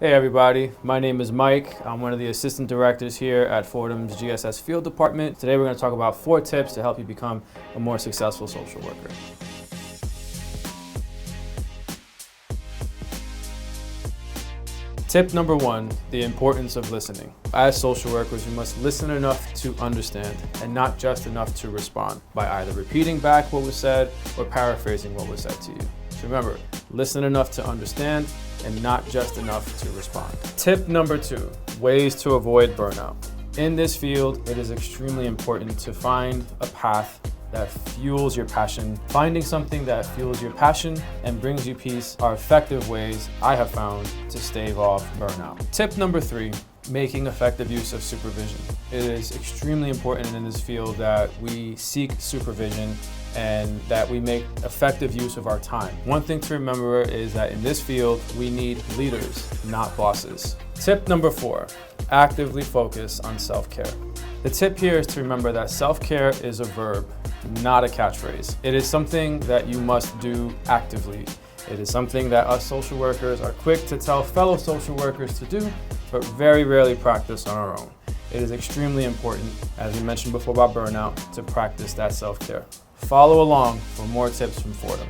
Hey everybody, my name is Mike. I'm one of the assistant directors here at Fordham's GSS Field Department. Today we're going to talk about 4 tips to help you become a more successful social worker. Tip number 1, the importance of listening. As social workers, you must listen enough to understand and not just enough to respond by either repeating back what was said or paraphrasing what was said to you. So remember, listen enough to understand and not just enough to respond. Tip number 2, ways to avoid burnout. In this field, it is extremely important to find a path that fuels your passion. Finding something that fuels your passion and brings you peace are effective ways I have found to stave off burnout. Tip number 3, making effective use of supervision. It is extremely important in this field that we seek supervision and that we make effective use of our time. One thing to remember is that in this field, we need leaders, not bosses. Tip number 4, actively focus on self-care. The tip here is to remember that self-care is a verb, not a catchphrase. It is something that you must do actively. It is something that us social workers are quick to tell fellow social workers to do, but very rarely practice on our own. It is extremely important, as we mentioned before about burnout, to practice that self-care. Follow along for more tips from Fordham.